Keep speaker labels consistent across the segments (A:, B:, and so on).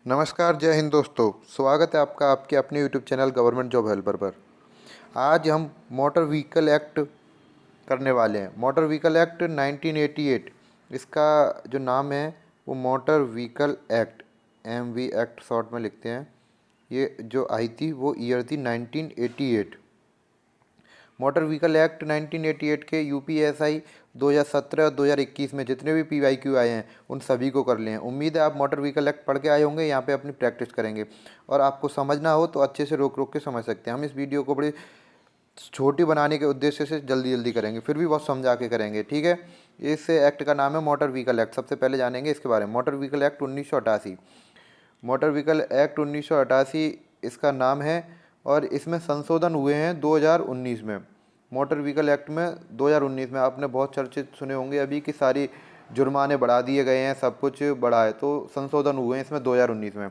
A: नमस्कार, जय हिंद दोस्तों। स्वागत है आपका आपके अपने YouTube channel government job helper पर। आज हम मोटर व्हीकल एक्ट करने वाले हैं। मोटर व्हीकल एक्ट 1988, इसका जो नाम है वो motor vehicle act, MV act short में लिखते हैं। ये जो आई थी वो ईयर थी 1988। मोटर व्हीकल एक्ट 1988 के यूपीएसआई 2017 और 2021 में जितने भी पीवाईक्यू आए हैं उन सभी को कर लिए हैं। उम्मीद है आप मोटर व्हीकल एक्ट पढ़ के आए होंगे, यहाँ पे अपनी प्रैक्टिस करेंगे और आपको समझना हो तो अच्छे से रोक रोक के समझ सकते हैं। हम इस वीडियो को बड़ी छोटी बनाने के उद्देश्य से जल्दी जल्दी करेंगे, फिर भी बहुत समझा के करेंगे, ठीक है। इस एक्ट का नाम है मोटर व्हीकल एक्ट। सबसे पहले जानेंगे इसके बारे में। Motor vehicle act 1988, motor vehicle act 1988 इसका नाम है और इसमें संशोधन हुए हैं 2019 में। मोटर व्हीकल एक्ट में 2019 में आपने बहुत चर्चित सुने होंगे अभी कि सारी जुर्माने बढ़ा दिए गए हैं, सब कुछ बढ़ा है, तो संशोधन हुए हैं इसमें 2019 में।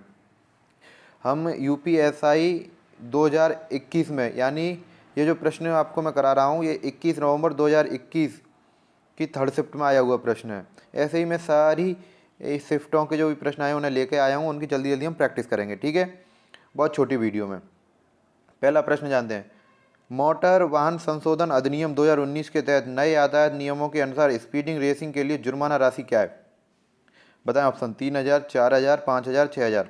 A: हम यूपीएसआई 2021 में, यानी ये जो प्रश्न आपको मैं करा रहा हूँ ये 21 नवंबर 2021 की थर्ड शिफ्ट में आया हुआ प्रश्न है। ऐसे ही मैं सारी इस शिफ्टों के जो भी प्रश्न आए उन्हें लेके आया हूँ, उनकी जल्दी जल्दी हम प्रैक्टिस करेंगे, ठीक है, बहुत छोटी वीडियो में। पहला प्रश्न जानते हैं। मोटर वाहन संशोधन अधिनियम 2019 के तहत नए यातायात नियमों के अनुसार स्पीडिंग रेसिंग के लिए जुर्माना राशि क्या है? बताएं ऑप्शन। 3,000, 4,000, 5,000, 6,000।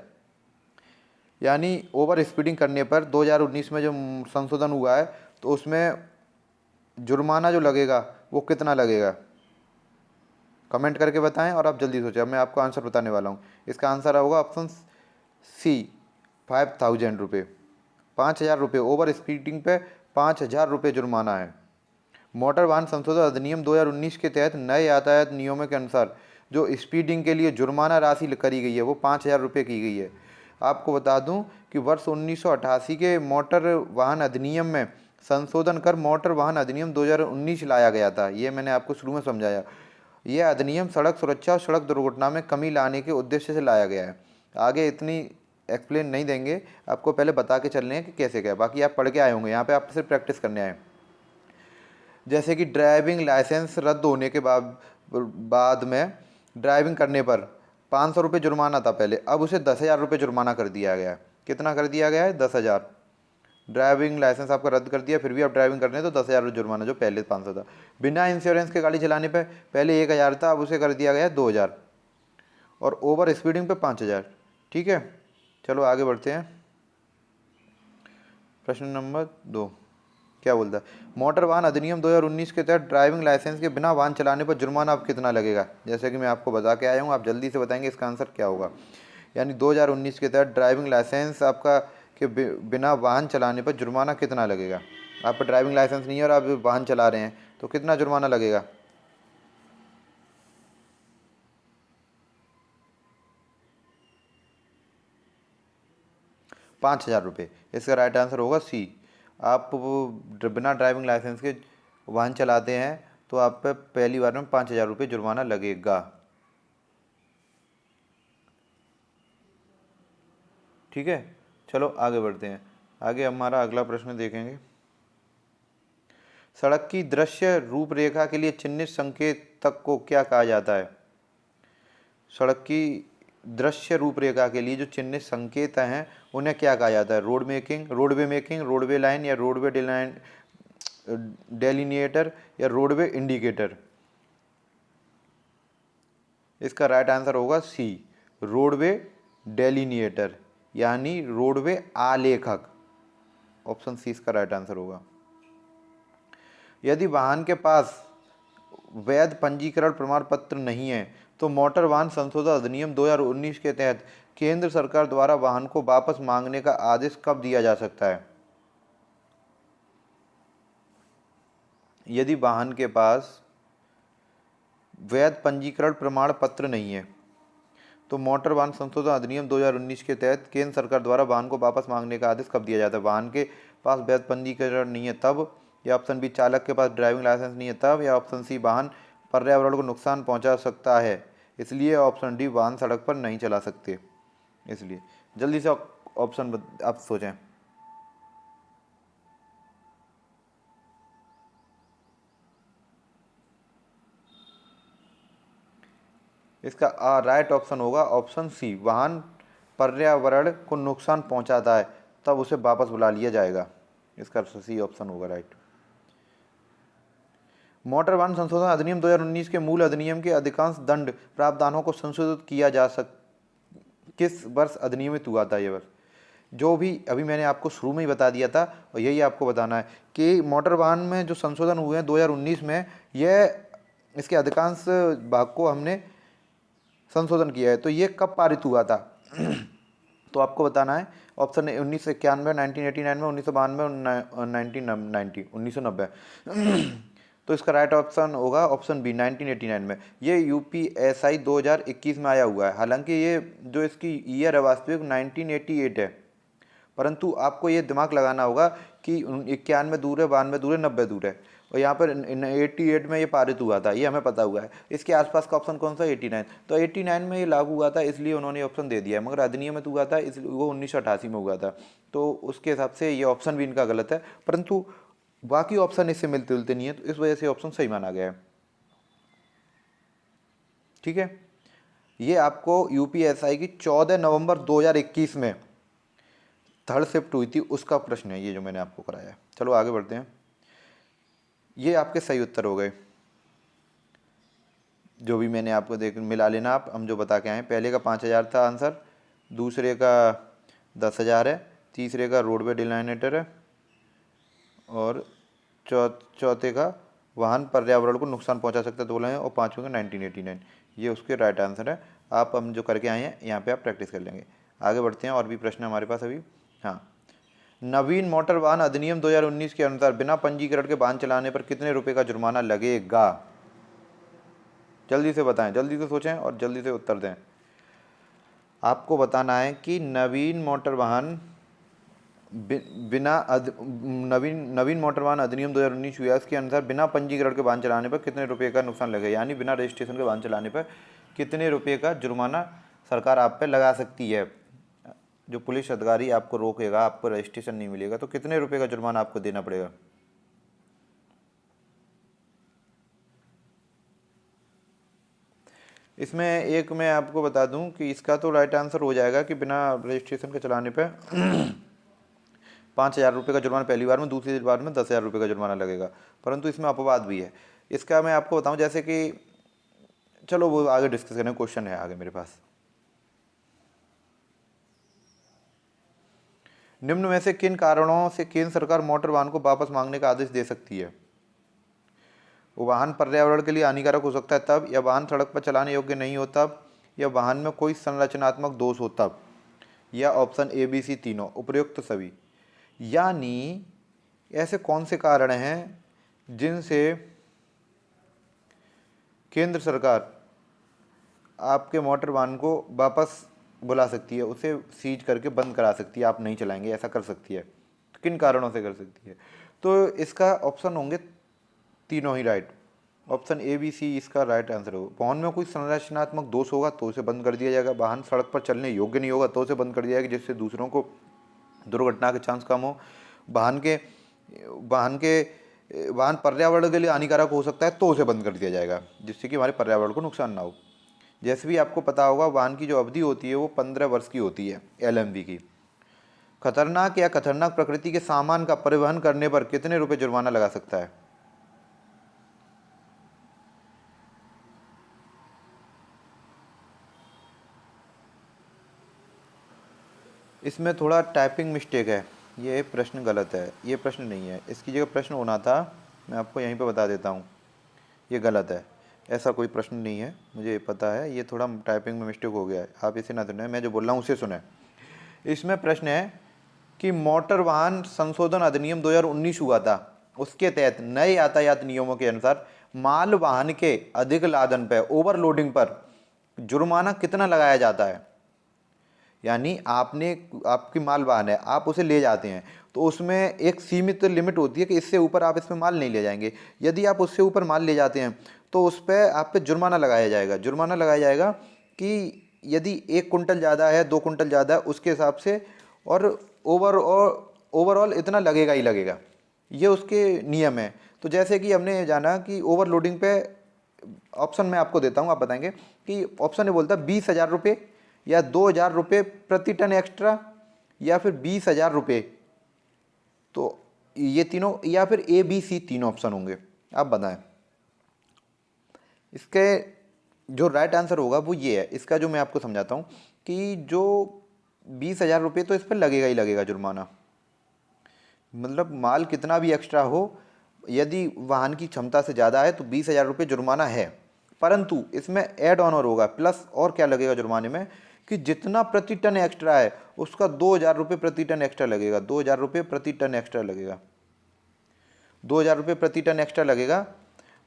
A: यानी ओवर स्पीडिंग करने पर 2019 में जो संशोधन हुआ है तो उसमें जुर्माना जो लगेगा वो कितना लगेगा? कमेंट करके बताएं और आप जल्दी सोचें। मैं आपको आंसर बताने वाला हूँ। इसका आंसर होगा ऑप्शन सी, 5,000 रुपये। 5,000 रुपये ओवर स्पीडिंग पे 5,000 रुपये जुर्माना है। मोटर वाहन संशोधन अधिनियम 2019 के तहत नए यातायात नियमों के अनुसार जो स्पीडिंग के लिए जुर्माना राशि करी गई है वो 5,000 रुपये की गई है। आपको बता दूं कि वर्ष 1988 के मोटर वाहन अधिनियम में संशोधन कर मोटर वाहन अधिनियम 2019 लाया गया था। ये मैंने आपको शुरू में समझाया। यह अधिनियम सड़क सुरक्षा और सड़क दुर्घटना में कमी लाने के उद्देश्य से लाया गया है। आगे इतनी एक्सप्लेन नहीं देंगे, आपको पहले बता के चलने हैं कि कैसे क्या। बाकी आप पढ़ के आए होंगे, यहाँ पे आप सिर्फ प्रैक्टिस करने आए। जैसे कि ड्राइविंग लाइसेंस रद्द होने के बाद में ड्राइविंग करने पर 500 रुपये जुर्माना था पहले, अब उसे 10,000 रुपये जुर्माना कर दिया गया है। कितना कर दिया गया है? 10,000। ड्राइविंग लाइसेंस आपका रद्द कर दिया, फिर भी आप ड्राइविंग कर रहे हैं तो 10,000 रुपये जुर्माना, जो पहले 500 था। बिना इंश्योरेंस के गाड़ी चलाने पर पहले 1,000 था, अब उसे कर दिया गया है 2,000। और ओवर स्पीडिंग पे 5,000। ठीक है, चलो आगे बढ़ते हैं। प्रश्न नंबर 2 क्या बोलता है? मोटर वाहन अधिनियम 2019 के तहत ड्राइविंग लाइसेंस के बिना वाहन चलाने पर जुर्माना अब कितना लगेगा? जैसे कि मैं आपको बता के आया हूँ, आप जल्दी से बताएंगे इसका आंसर क्या होगा। यानी 2019 के तहत ड्राइविंग लाइसेंस आपका के बिना वाहन चलाने पर जुर्माना कितना लगेगा? आपका ड्राइविंग लाइसेंस नहीं है और आप वाहन चला रहे हैं तो कितना जुर्माना लगेगा? 5,000 रुपये। इसका राइट आंसर होगा सी। आप बिना ड्राइविंग लाइसेंस के वाहन चलाते हैं तो आप पे पहली बार में 5,000 रुपये जुर्माना लगेगा। ठीक है, चलो आगे बढ़ते हैं। आगे हमारा अगला प्रश्न देखेंगे। सड़क की दृश्य रूपरेखा के लिए चिन्हित संकेतक को क्या कहा जाता है? सड़क की दृश्य रूपरेखा के लिए जो चिन्हित संकेत हैं उन्हें क्या कहा जाता है? रोडवे मेकिंग, रोडवे लाइन या रोडवे डेलिनिएटर या रोडवे इंडिकेटर। इसका राइट आंसर होगा सी, रोडवे डेलिनिएटर, यानी रोडवे आलेखक। ऑप्शन सी इसका राइट आंसर होगा। यदि वाहन के पास वैध पंजीकरण प्रमाण पत्र नहीं है तो मोटर वाहन संशोधन अधिनियम 2019 के तहत केंद्र सरकार द्वारा वाहन को वापस मांगने का आदेश कब दिया जा सकता है? यदि वाहन के पास वैध पंजीकरण प्रमाण पत्र नहीं है तो मोटर वाहन संशोधन अधिनियम 2019 के तहत केंद्र सरकार द्वारा वाहन को वापस मांगने का आदेश कब दिया जाता है? वाहन के पास वैध पंजीकरण नहीं है तब, या ऑप्शन बी चालक के पास ड्राइविंग लाइसेंस नहीं है तब, या ऑप्शन सी वाहन पर्यावरण को नुकसान पहुंचा सकता है इसलिए, ऑप्शन डी वाहन सड़क पर नहीं चला सकते इसलिए। जल्दी से ऑप्शन आप सोचें। इसका राइट ऑप्शन होगा ऑप्शन सी, वाहन पर्यावरण को नुकसान पहुंचाता है तब उसे वापस बुला लिया जाएगा। इसका सी ऑप्शन होगा राइट। मोटर वाहन संशोधन अधिनियम 2019 के मूल अधिनियम के अधिकांश दंड प्रावधानों को संशोधित किया जा किस वर्ष अधिनियमित हुआ था ये वर्ष? जो भी अभी मैंने आपको शुरू में ही बता दिया था और यही आपको बताना है कि मोटर वाहन में जो संशोधन हुए हैं 2019 में, यह इसके अधिकांश भाग को हमने संशोधन किया है। तो ये कब पारित हुआ था? तो आपको बताना है ऑप्शन ए 1991, 1989 में, 1992 और 1990। तो इसका राइट ऑप्शन होगा ऑप्शन बी 1989 में। ये यूपीएसआई 2021 में आया हुआ है। हालांकि ये जो इसकी ईयर है वास्तविक 1988 है, परंतु आपको ये दिमाग लगाना होगा कि 91 दूर है, 92 दूर है, 90 दूर है, और यहाँ पर 88 में ये पारित हुआ था, ये हमें पता हुआ है। इसके आसपास का ऑप्शन कौन सा? 89। तो 89 में ये लागू हुआ था, इसलिए उन्होंने ऑप्शन दे दिया है, मगर अधिनियमित हुआ था इसलिए वो 1988 में हुआ था। तो उसके हिसाब से ये ऑप्शन भी इनका गलत है, परंतु बाकी ऑप्शन इससे मिलते जुलते नहीं है, तो इस वजह से ऑप्शन सही माना गया है। ठीक है, ये आपको यूपीएसआई की 14 नवंबर 2021 में थर्ड शिफ्ट हुई थी, उसका प्रश्न है ये जो मैंने आपको कराया है। चलो आगे बढ़ते हैं। ये आपके सही उत्तर हो गए, जो भी मैंने आपको मिला लेना आप, हम जो बता के आए। पहले का 5000 था आंसर, दूसरे का 10,000 है, तीसरे का रोडवे डिलाइनेटर है, और चौथे का वाहन पर्यावरण को नुकसान पहुंचा सकता है तो बोला है, और पाँचवें का 1989। ये उसके राइट आंसर है। आप हम जो करके आए हैं यहाँ पे आप प्रैक्टिस कर लेंगे। आगे बढ़ते हैं, और भी प्रश्न हमारे पास अभी। हाँ, नवीन मोटर वाहन अधिनियम 2019 के अनुसार बिना पंजीकरण के वाहन चलाने पर कितने रुपए का जुर्माना लगेगा? जल्दी से बताएं, जल्दी से सोचें और जल्दी से उत्तर दें। आपको बताना है कि नवीन मोटर वाहन नवीन मोटर वाहन अधिनियम 2019 यूएस के अनुसार बिना पंजीकरण के वाहन चलाने पर कितने रुपए का नुकसान लगेगा, यानी बिना रजिस्ट्रेशन के वाहन चलाने पर कितने रुपए का जुर्माना सरकार आप पे लगा सकती है। जो पुलिस अधिकारी आपको रोकेगा, आपको रजिस्ट्रेशन नहीं मिलेगा, तो कितने रुपए का जुर्माना आपको देना पड़ेगा? इसमें एक मैं आपको बता दूं कि इसका तो राइट आंसर हो जाएगा कि बिना रजिस्ट्रेशन के चलाने पे 5,000 रुपये का जुर्माना पहली बार में, दूसरी बार में 10,000 रुपये का जुर्माना लगेगा। परंतु इसमें अपवाद भी है। इसका मैं आपको बताऊं, जैसे कि चलो वो आगे डिस्कस करें, क्वेश्चन है आगे मेरे पास। निम्न में से किन कारणों से केंद्र सरकार मोटर वाहन को वापस मांगने का आदेश दे सकती है? वाहन पर्यावरण के लिए हानिकारक हो सकता है तब, या वाहन सड़क पर चलाने योग्य नहीं हो तब, या वाहन में कोई संरचनात्मक दोष हो तब, या ऑप्शन ए बी सी तीनों, उपयुक्त सभी। यानी ऐसे कौन से कारण हैं जिनसे केंद्र सरकार आपके मोटर वाहन को वापस बुला सकती है, उसे सीज करके बंद करा सकती है, आप नहीं चलाएंगे, ऐसा कर सकती है। तो किन कारणों से कर सकती है? तो इसका ऑप्शन होंगे तीनों ही right. Option A B C इसका राइट आंसर होगा। वाहन में कोई संरचनात्मक दोष होगा तो उसे बंद कर दिया जाएगा, वाहन सड़क पर चलने योग्य नहीं होगा तो उसे बंद कर दिया जाएगा, जिससे दूसरों को दुर्घटना के चांस कम हो, वाहन पर्यावरण के लिए हानिकारक हो सकता है तो उसे बंद कर दिया जाएगा, जिससे कि हमारे पर्यावरण को नुकसान ना हो। जैसे भी आपको पता होगा, वाहन की जो अवधि होती है वो 15 वर्ष की होती है, LMV की। खतरनाक या खतरनाक प्रकृति के सामान का परिवहन करने पर कितने रुपए जुर्माना लगा सकता है? इसमें थोड़ा टाइपिंग मिस्टेक है, ये प्रश्न गलत है, ये प्रश्न नहीं है। इसकी जगह प्रश्न होना था, मैं आपको यहीं पे बता देता हूँ, ये गलत है। ऐसा कोई प्रश्न नहीं है, मुझे पता है, ये थोड़ा टाइपिंग में मिस्टेक हो गया है। आप इसे ना सुने, मैं जो बोल रहा हूँ उसे सुने। इसमें प्रश्न है कि मोटर वाहन संशोधन अधिनियम 2019 हुआ था, उसके तहत नए यातायात नियमों के अनुसार माल वाहन के अधिक लादन पर, ओवरलोडिंग पर जुर्माना कितना लगाया जाता है? यानी आपकी माल वाहन है, आप उसे ले जाते हैं, तो उसमें एक सीमित लिमिट होती है कि इससे ऊपर आप इसमें माल नहीं ले जाएंगे। यदि आप उससे ऊपर माल ले जाते हैं तो उस पर आप पे जुर्माना लगाया जाएगा। जुर्माना लगाया जाएगा कि यदि 1 कुंटल ज़्यादा है, 2 कुंटल ज़्यादा है, उसके हिसाब से, और ओवरऑल इतना लगेगा ही लगेगा, ये उसके नियम है। तो जैसे कि हमने जाना कि ओवरलोडिंग पे ऑप्शन मैं आपको देता हूँ, आप बताएंगे कि ऑप्शन ये बोलता है 20,000 रुपये, या 2,000 रुपये प्रति टन एक्स्ट्रा, या फिर 20,000 रुपये। तो ये तीनों, या फिर ए बी सी तीनों ऑप्शन होंगे, आप बताएं। इसके जो राइट आंसर होगा वो ये है। इसका जो मैं आपको समझाता हूँ कि जो 20,000 रुपये तो इस पर लगेगा ही लगेगा जुर्माना। मतलब माल कितना भी एक्स्ट्रा हो, यदि वाहन की क्षमता से ज़्यादा है तो 20,000 रुपये जुर्माना है। परंतु इसमें ऐड ऑन और होगा प्लस, और क्या लगेगा जुर्माने में कि जितना प्रति टन एक्स्ट्रा है उसका 2,000 रुपये प्रति टन एक्स्ट्रा लगेगा। 2,000 रुपये प्रति टन एक्स्ट्रा लगेगा। 2,000 रुपये प्रति टन एक्स्ट्रा लगेगा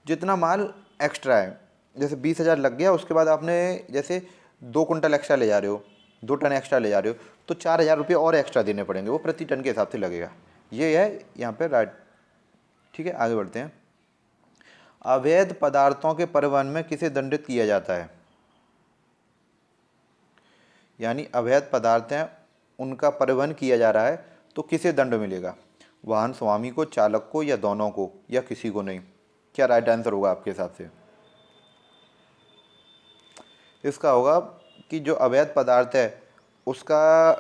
A: जितना माल एक्स्ट्रा है। जैसे 20,000 लग गया, उसके बाद आपने जैसे 2 कुंटल एक्स्ट्रा ले जा रहे हो, 2 टन एक्स्ट्रा ले जा रहे हो, तो 4,000 रुपये और एक्स्ट्रा देने पड़ेंगे, वो प्रति टन के हिसाब से लगेगा। ये है यहाँ पे राइट। ठीक है, आगे बढ़ते हैं। अवैध पदार्थों के परिवहन में किसे दंडित किया जाता है? यानी अवैध पदार्थ हैं, उनका परिवहन किया जा रहा है तो किसे दंड मिलेगा? वाहन स्वामी को, चालक को, या दोनों को, या किसी को नहीं? क्या राइट आंसर होगा आपके हिसाब से? इसका होगा कि जो अवैध पदार्थ है उसका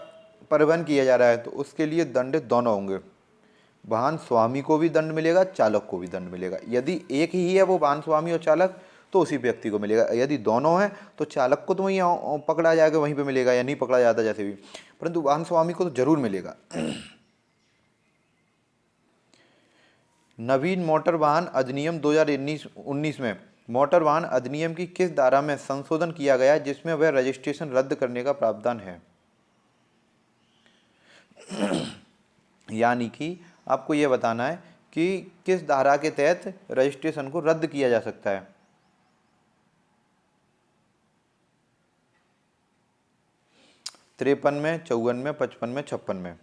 A: परिवहन किया जा रहा है तो उसके लिए दंडित दोनों होंगे। वाहन स्वामी को भी दंड मिलेगा, चालक को भी दंड मिलेगा। यदि एक ही है वो वाहन स्वामी और चालक तो उसी व्यक्ति को मिलेगा। यदि दोनों हैं तो चालक को तो वहीं पकड़ा जाएगा, वहीं पे मिलेगा, या नहीं पकड़ा जाता जैसे भी, परंतु वाहन स्वामी को तो जरूर मिलेगा। नवीन मोटर वाहन अधिनियम 2019 में मोटर वाहन अधिनियम की किस धारा में संशोधन किया गया जिसमें वह रजिस्ट्रेशन रद्द करने का प्रावधान है? यानी कि आपको यह बताना है कि किस धारा के तहत रजिस्ट्रेशन को रद्द किया जा सकता है। तिरपन में, 54 में, 55 में, 56 में।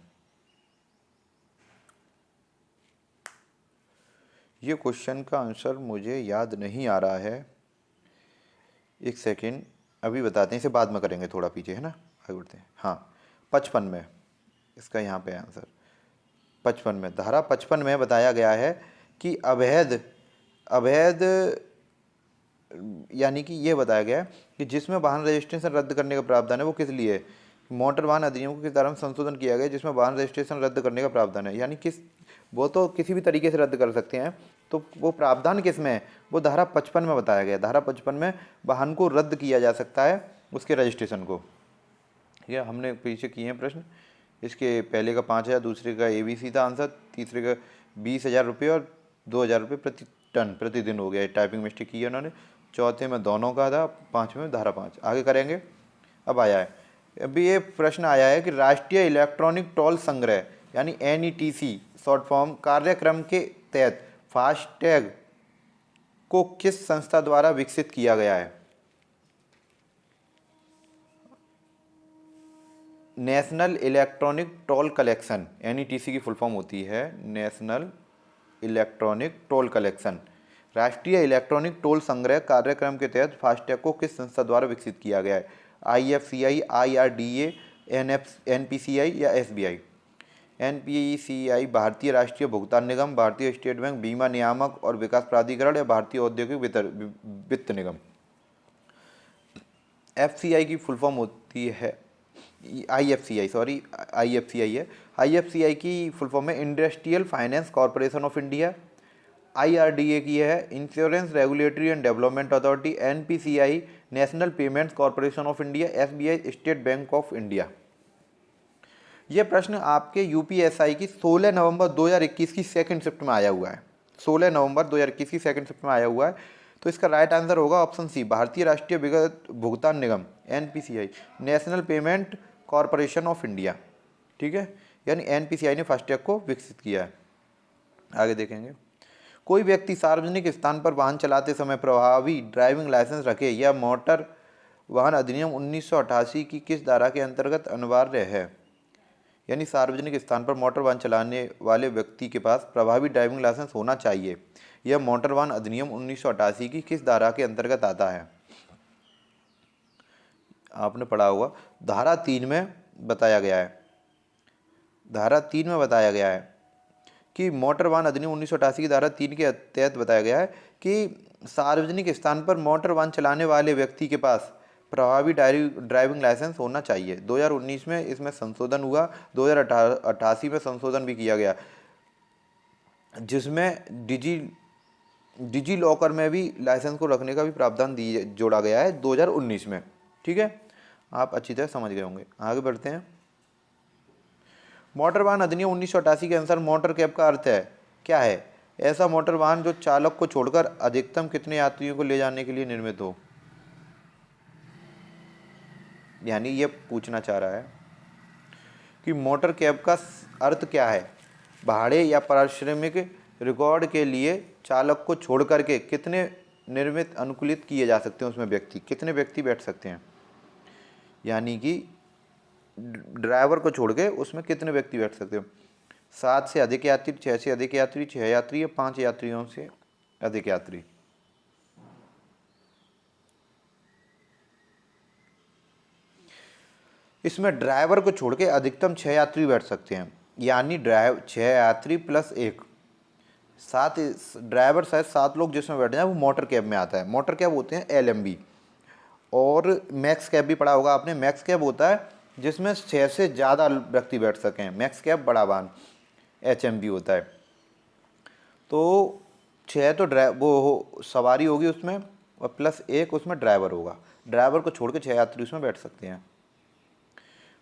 A: ये क्वेश्चन का आंसर मुझे याद नहीं आ रहा है, एक सेकेंड, अभी बताते हैं, इसे बाद में करेंगे, थोड़ा पीछे है ना, आगे बढ़ते हैं। हाँ, 55 में इसका यहाँ पे आंसर 55 में, धारा 55 में बताया गया है कि अवैध यानी कि ये बताया गया है कि जिसमें वाहन रजिस्ट्रेशन रद्द करने का प्रावधान है वो किस लिए है? मोटर वाहन अधिनियम को किस धारा में संशोधन किया गया जिसमें वाहन रजिस्ट्रेशन रद्द करने का प्रावधान है? यानी किस, वो तो किसी भी तरीके से रद्द कर सकते हैं, तो वो प्रावधान किस में है? वो धारा 55 में बताया गया। धारा 55 में वाहन को रद्द किया जा सकता है, उसके रजिस्ट्रेशन को। ठीक है, हमने पीछे किए हैं प्रश्न। इसके पहले का 5,000, दूसरे का ABC था आंसर, तीसरे का 20,000 रुपये और 2,000 रुपये प्रति टन प्रतिदिन हो गया। टाइपिंग मिस्टेक की है उन्होंने। चौथे में दोनों का था, 5वें में धारा 5। आगे करेंगे। अब आया है, अभी ये प्रश्न आया है कि राष्ट्रीय इलेक्ट्रॉनिक टोल संग्रह यानी NETC शॉर्ट फॉर्म कार्यक्रम के तहत फास्टैग को किस संस्था द्वारा विकसित किया गया है? National electronic toll collection, NETC की फुल फॉर्म होती है नेशनल इलेक्ट्रॉनिक टोल कलेक्शन। राष्ट्रीय इलेक्ट्रॉनिक टोल संग्रह कार्यक्रम के तहत फास्टैग को किस संस्था द्वारा विकसित किया गया है? IFCI, IRDA, NPCI या SBI? NPCI भारतीय राष्ट्रीय भुगतान निगम, भारतीय स्टेट बैंक, बीमा नियामक और विकास प्राधिकरण, या भारतीय औद्योगिक वित्त निगम? FCI की फुल फॉर्म होती है IFCI, सॉरी IFCI है। IFCI की फुल फॉर्म है industrial finance corporation of India. IRDA की है insurance regulatory and development authority. NPCI national payments corporation of India. SBI state bank of India. यह प्रश्न आपके UPSI की 16 नवंबर 2021 की सेकंड शिफ्ट में आया हुआ है। 16 नवंबर 2021 की सेकंड शिफ्ट में आया हुआ है। तो इसका राइट आंसर होगा ऑप्शन सी, भारतीय राष्ट्रीय विगत भुगतान निगम NPCI, national payment corporation of India. ठीक है, यानी NPCI ने फास्टैग को विकसित किया है। आगे देखेंगे। कोई व्यक्ति सार्वजनिक स्थान पर वाहन चलाते समय प्रभावी ड्राइविंग लाइसेंस रखे या मोटर वाहन अधिनियम 1988 की किस धारा के अंतर्गत अनिवार्य है? यानी सार्वजनिक स्थान पर मोटर वाहन चलाने वाले व्यक्ति के पास प्रभावी ड्राइविंग लाइसेंस होना चाहिए। यह मोटर वाहन अधिनियम 1988 की किस धारा के अंतर्गत आता है? आपने पढ़ा होगा, धारा 3 में बताया गया है। धारा 3 में बताया गया है कि मोटर वाहन अधिनियम 1988 की धारा 3 के तहत बताया गया है कि सार्वजनिक स्थान पर मोटर वाहन चलाने वाले व्यक्ति के पास प्रभावी ड्राइविंग लाइसेंस होना चाहिए। 2019 में इसमें संशोधन हुआ, 2088 में संशोधन भी किया गया, जिसमें डिजी लॉकर में भी लाइसेंस को रखने का भी प्रावधान जोड़ा गया है 2019 में। ठीक है, आप अच्छी तरह समझ गए होंगे। आगे बढ़ते हैं। मोटर वाहन अधिनियम 1988 के अनुसार मोटर कैब का अर्थ है क्या है? ऐसा मोटर वाहन जो चालक को छोड़कर अधिकतम कितने यात्रियों को ले जाने के लिए निर्मित हो। यानी ये पूछना चाह रहा है कि मोटर कैब का अर्थ क्या है? भाड़े या पारिश्रमिक रिकॉर्ड के लिए चालक को छोड़ करके कितने निर्मित अनुकूलित किए जा सकते हैं, उसमें व्यक्ति कितने व्यक्ति बैठ सकते हैं। यानी कि ड्राइवर को छोड़ के उसमें कितने व्यक्ति बैठ सकते हो? 7 से अधिक यात्री, 6 से अधिक यात्री, 6 यात्री या 5 यात्रियों से अधिक यात्री। इसमें ड्राइवर को छोड़ के अधिकतम 6 यात्री बैठ सकते हैं, यानी 6 यात्री प्लस 1, 7 ड्राइवर शायद 7 लोग जिसमें बैठ जाए वो मोटर कैब में आता है। मोटर कैब होते हैं LMB, और मैक्स कैब भी पढ़ा होगा आपने। मैक्स कैब होता है जिसमें 6 से ज़्यादा व्यक्ति बैठ सकें। मैक्स कैब बड़ा वाहन HMV होता है। तो 6 तो वो सवारी होगी उसमें, और प्लस 1 उसमें ड्राइवर होगा। ड्राइवर को छोड़ के 6 यात्री उसमें बैठ सकते हैं।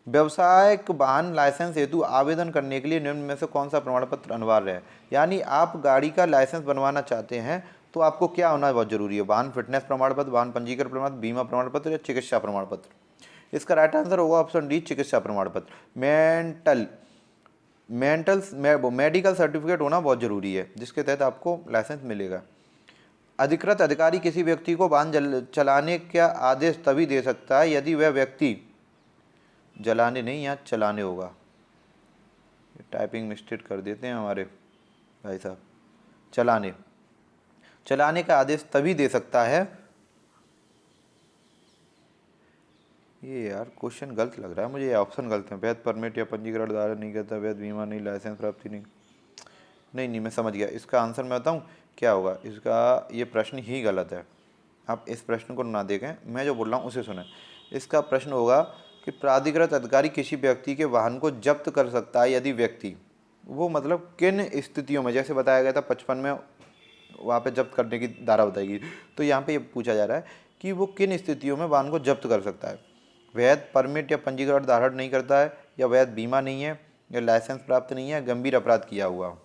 A: व्यावसायिक वाहन लाइसेंस हेतु आवेदन करने के लिए निम्न में से कौन सा प्रमाण पत्र अनिवार्य है? यानी आप गाड़ी का लाइसेंस बनवाना चाहते हैं तो आपको क्या होना बहुत जरूरी है? वाहन फिटनेस प्रमाण पत्र, वाहन पंजीकरण प्रमाण पत्र, बीमा प्रमाण पत्र या चिकित्सा प्रमाण पत्र। इसका राइट आंसर होगा ऑप्शन डी, चिकित्सा प्रमाण पत्र। मेडिकल सर्टिफिकेट होना बहुत जरूरी है, जिसके तहत आपको लाइसेंस मिलेगा। अधिकृत अधिकारी किसी व्यक्ति को वाहन चलाने का आदेश तभी दे सकता है यदि वह व्यक्ति, जलाने नहीं, यहाँ चलाने होगा, टाइपिंग मिस्टेक कर देते हैं हमारे भाई साहब। चलाने का आदेश तभी दे सकता है, ये यार क्वेश्चन गलत लग रहा है मुझे, ये ऑप्शन गलत है। वैध परमिट या पंजीकरण धारण नहीं करता, वैध बीमा नहीं, लाइसेंस प्राप्ति नहीं। नहीं, मैं समझ गया। इसका आंसर मैं बताऊं क्या होगा? इसका ये प्रश्न ही गलत है। आप इस प्रश्न को ना देखें, मैं जो बोल रहा हूँ उसे सुने। इसका प्रश्न होगा कि प्राधिकृत अधिकारी किसी व्यक्ति के वाहन को जब्त कर सकता है यदि व्यक्ति, वो मतलब किन स्थितियों में, जैसे बताया गया था 55 में वहाँ पे जब्त करने की धारा बताएगी, तो यहाँ पे ये पूछा जा रहा है कि वो किन स्थितियों में वाहन को जब्त कर सकता है। वैध परमिट या पंजीकरण धारण नहीं करता है, या वैध बीमा नहीं है, या लाइसेंस प्राप्त नहीं है, गंभीर अपराध किया हुआ।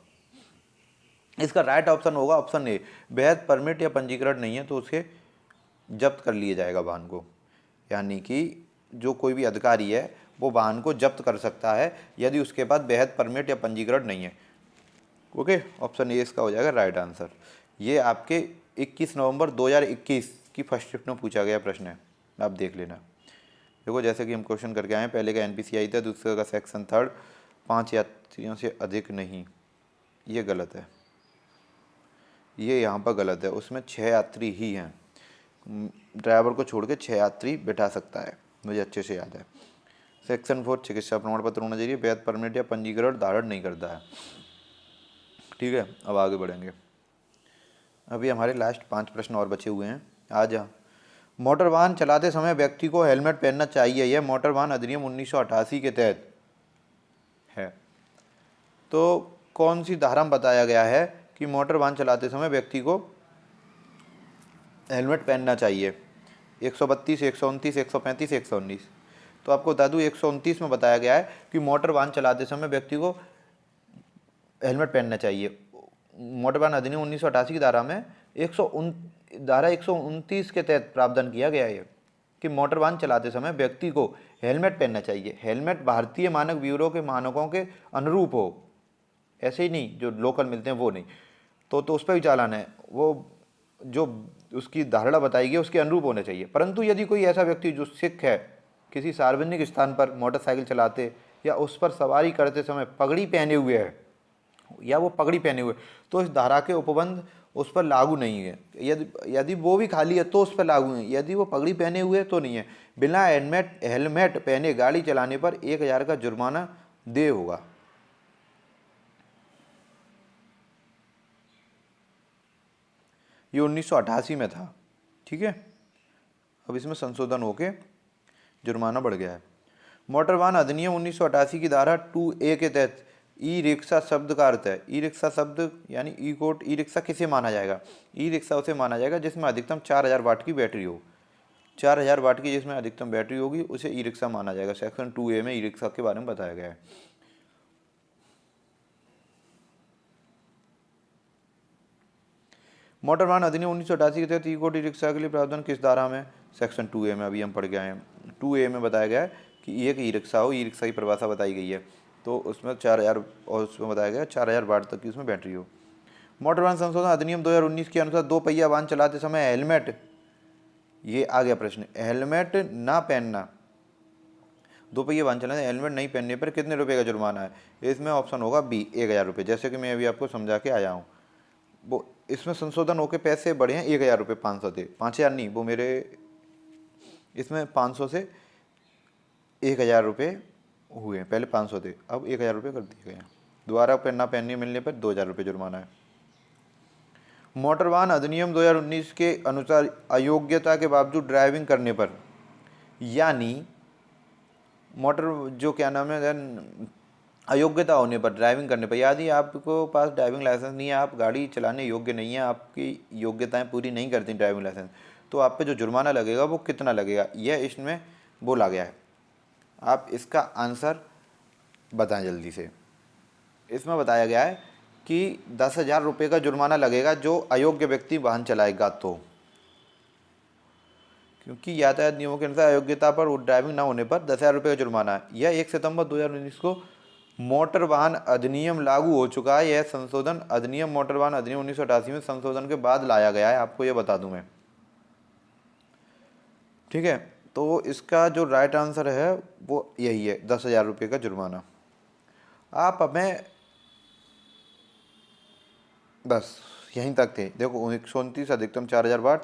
A: इसका राइट ऑप्शन होगा ऑप्शन ए, वैध परमिट या पंजीकरण नहीं है तो उसे जब्त कर लिया जाएगा वाहन को। यानी कि जो कोई भी अधिकारी है वो वाहन को जब्त कर सकता है यदि उसके पास वैध परमिट या पंजीकरण नहीं है। ओके, ऑप्शन ए इसका हो जाएगा राइट आंसर। ये आपके 21 नवंबर 2021 की फर्स्ट शिफ्ट में पूछा गया प्रश्न है, आप देख लेना। देखो जैसे कि हम क्वेश्चन करके आए, पहले का NPCI था, दूसरे का सेक्शन 3 5 यात्रियों से अधिक नहीं, ये गलत है, ये यहाँ पर गलत है। उसमें 6 यात्री ही हैं, ड्राइवर को छोड़ के 6 यात्री बैठा सकता है, मुझे अच्छे से याद है। सेक्शन 4 चिकित्सा प्रमाण पत्र होना चाहिए, वैध परमिट या पंजीकरण धारण नहीं करता है। ठीक है, अब आगे बढ़ेंगे। अभी हमारे लास्ट 5 प्रश्न और बचे हुए हैं। आज मोटर वाहन चलाते समय व्यक्ति को हेलमेट पहनना चाहिए, यह मोटर वाहन अधिनियम 1988 के तहत है। तो कौन सी धारा में बताया गया है कि मोटर वाहन चलाते समय व्यक्ति को हेलमेट पहनना चाहिए? 132, 129, 135, 119। तो आपको बता दूं 129 में बताया गया है कि मोटर वाहन चलाते समय व्यक्ति को हेलमेट पहनना चाहिए। मोटर वाहन अधिनियम 1988 की धारा में धारा 129 के तहत प्रावधान किया गया है कि मोटर वाहन चलाते समय व्यक्ति को हेलमेट पहनना चाहिए। हेलमेट भारतीय मानक ब्यूरो के मानकों के अनुरूप हो, ऐसे ही नहीं जो लोकल मिलते हैं वो नहीं, तो उस पर भी चालान है, वो जो उसकी धारणा बताई गई उसके अनुरूप होना चाहिए। परंतु यदि कोई ऐसा व्यक्ति जो सिख है, किसी सार्वजनिक स्थान पर मोटरसाइकिल चलाते या उस पर सवारी करते समय पगड़ी पहने हुए है, या वो पगड़ी पहने हुए, तो इस धारा के उपबंध उस पर लागू नहीं है। यदि वो भी खाली है तो उस पर लागू है, यदि वो पगड़ी पहने हुए तो नहीं है। बिना हेलमेट पहने गाड़ी चलाने पर 1000 का जुर्माना देय होगा। ये 1988 में था। ठीक है, अब इसमें संशोधन होके जुर्माना बढ़ गया है। मोटर वाहन अधिनियम 1988 की धारा 2A के तहत ई रिक्शा शब्द का अर्थ है, ई रिक्शा शब्द यानी ई कोट, ई रिक्शा किसे माना जाएगा? ई रिक्शा उसे माना जाएगा जिसमें अधिकतम 4000 वाट की बैटरी हो। 4000 वाट की जिसमें अधिकतम बैटरी होगी उसे ई रिक्शा माना जाएगा। सेक्शन 2A में ई रिक्शा के बारे में बताया गया है। मोटर वाहन अधिनियम 1988 के तहत ई कोट ई रिक्शा के लिए प्रावधान किस धारा में? सेक्शन 2A में। अभी हम पढ़ के आए हैं। 2A में बताया गया है कि एक ई रिक्शा हो, ई रिक्शा की परिभाषा बताई गई है, तो उसमें 4000 और उसमें बताया गया 4000 वाट तक की उसमें बैटरी हो। मोटर वाहन संशोधन अधिनियम 2019 के अनुसार दो पहिया वाहन चलाते समय हेलमेट, ये आ गया प्रश्न, हेलमेट ना पहनना, दो पहिया वाहन चलाते हेलमेट नहीं पहनने पर कितने रुपए का जुर्माना है? इसमें ऑप्शन होगा बी 1000 रुपये, जैसे कि मैं अभी आपको समझा के आया हूँ। वो इसमें संशोधन होकर पैसे बढ़े हैं 1000 रुपये, 500 थे, 5000 नहीं, वो मेरे इसमें 500 से 1000 रुपये हुए हैं। पहले 500 थे, अब 1000 रुपये कर दिए गए हैं। दोबारा ना पहनने मिलने पर 2000 रुपये जुर्माना है। मोटर वाहन अधिनियम 2019 के अनुसार अयोग्यता के बावजूद ड्राइविंग करने पर, यानी मोटर जो क्या नाम है अयोग्यता होने पर, ड्राइविंग करने पर, यदि आपको पास ड्राइविंग लाइसेंस नहीं है, आप गाड़ी चलाने योग्य नहीं है, आपकी योग्यताएं पूरी नहीं करती ड्राइविंग लाइसेंस, तो आप पे जो जुर्माना लगेगा वो कितना लगेगा, यह इसमें बोला गया है। आप इसका आंसर बताएं जल्दी से। इसमें बताया गया है कि 10,000 रुपये का जुर्माना लगेगा जो अयोग्य व्यक्ति वाहन चलाएगा तो, क्योंकि यातायात नियमों के अनुसार अयोग्यता पर ड्राइविंग न होने पर 10,000 रुपये का जुर्माना है। यह 1 सितंबर 2019 को मोटर वाहन अधिनियम लागू हो चुका है। यह संशोधन अधिनियम मोटर वाहन अधिनियम 1988 में संशोधन के बाद लाया गया है, आपको यह बता दूं मैं। ठीक है, तो इसका जो राइट आंसर है वो यही है, 10,000 रुपये का जुर्माना। आप हमें बस यहीं तक थे। देखो 129 अधिकतम 4000 वाट,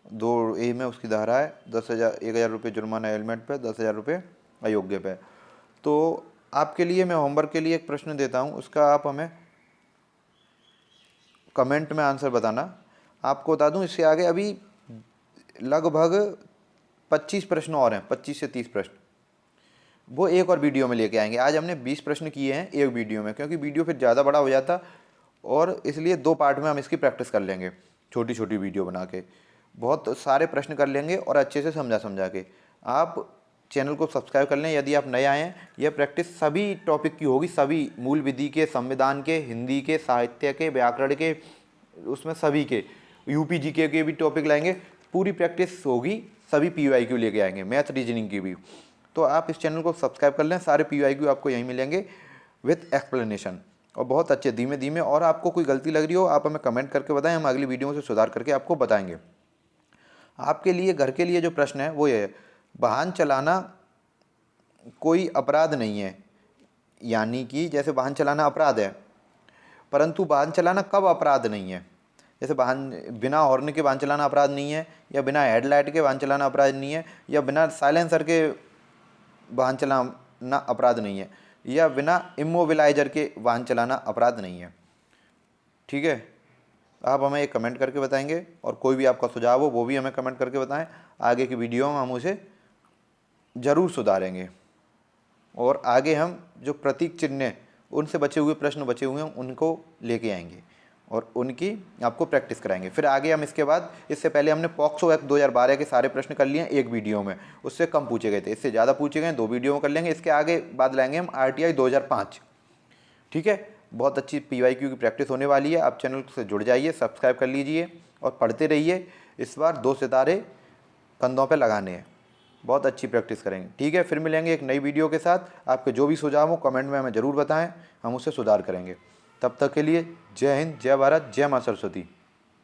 A: 2A में उसकी धारा है, 10,000 1000 रुपये जुर्माना हेलमेट पे, 10,000 रुपये अयोग्य पे। तो आपके लिए मैं होमवर्क के लिए एक प्रश्न देता हूँ, उसका आप हमें कमेंट में आंसर बताना। आपको बता दूँ इससे आगे अभी लगभग 25 प्रश्न और हैं, 25 से 30 प्रश्न, वो एक और वीडियो में लेके आएंगे। आज हमने 20 प्रश्न किए हैं एक वीडियो में, क्योंकि वीडियो फिर ज़्यादा बड़ा हो जाता, और इसलिए 2 पार्ट में हम इसकी प्रैक्टिस कर लेंगे, छोटी छोटी वीडियो बना के बहुत सारे प्रश्न कर लेंगे और अच्छे से समझा के। आप चैनल को सब्सक्राइब कर लें यदि आप नए आए हैं। यह प्रैक्टिस सभी टॉपिक की होगी, सभी मूल विधि के, संविधान के, हिंदी के, साहित्य के, व्याकरण के, उसमें सभी के, यूपी जीके के भी टॉपिक लाएंगे। पूरी प्रैक्टिस होगी, सभी PYQ लेके आएंगे, मैथ रीजनिंग की भी। तो आप इस चैनल को सब्सक्राइब कर लें, सारे PYQ आपको यहीं मिलेंगे विथ एक्सप्लेनेशन, और बहुत अच्छे धीमे धीमे। और आपको कोई गलती लग रही हो आप हमें कमेंट करके बताएं, हम अगली वीडियो में से सुधार करके आपको बताएंगे। आपके लिए घर के लिए जो प्रश्न है वो ये है, वाहन चलाना कोई अपराध नहीं है, यानी कि जैसे वाहन चलाना अपराध है, परंतु वाहन चलाना कब अपराध नहीं है? जैसे वाहन बिना हॉर्न के वाहन चलाना अपराध नहीं है, या बिना हेडलाइट के वाहन चलाना अपराध नहीं है, या बिना साइलेंसर के वाहन चलाना अपराध नहीं है, या बिना इमोबिलाइजर के वाहन चलाना अपराध नहीं है। ठीक है, आप हमें एक कमेंट करके बताएंगे, और कोई भी आपका सुझाव हो वो भी हमें कमेंट करके बताएं। आगे की वीडियो में हम उसे ज़रूर सुधारेंगे, और आगे हम जो प्रतीक चिन्ह उनसे बचे हुए प्रश्न बचे हुए हैं उनको लेके आएंगे और उनकी आपको प्रैक्टिस कराएंगे। फिर आगे हम इसके बाद, इससे पहले हमने पॉक्सो एक्ट 2012 के सारे प्रश्न कर लिए एक वीडियो में, उससे कम पूछे गए थे, इससे ज़्यादा पूछे गए 2 वीडियो में कर लेंगे। इसके आगे बाद लाएंगे हम RTI 2005। ठीक है, बहुत अच्छी PYQ की प्रैक्टिस होने वाली है। आप चैनल से जुड़ जाइए, सब्सक्राइब कर लीजिए और पढ़ते रहिए। इस बार 2 सितारे कंधों पे लगाने हैं, बहुत अच्छी प्रैक्टिस करेंगे। ठीक है, फिर मिलेंगे एक नई वीडियो के साथ। आपके जो भी सुझाव हो कमेंट में हमें ज़रूर बताएं, हम उससे सुधार करेंगे। तब तक के लिए जय हिंद, जय भारत, जय माँ सरस्वती।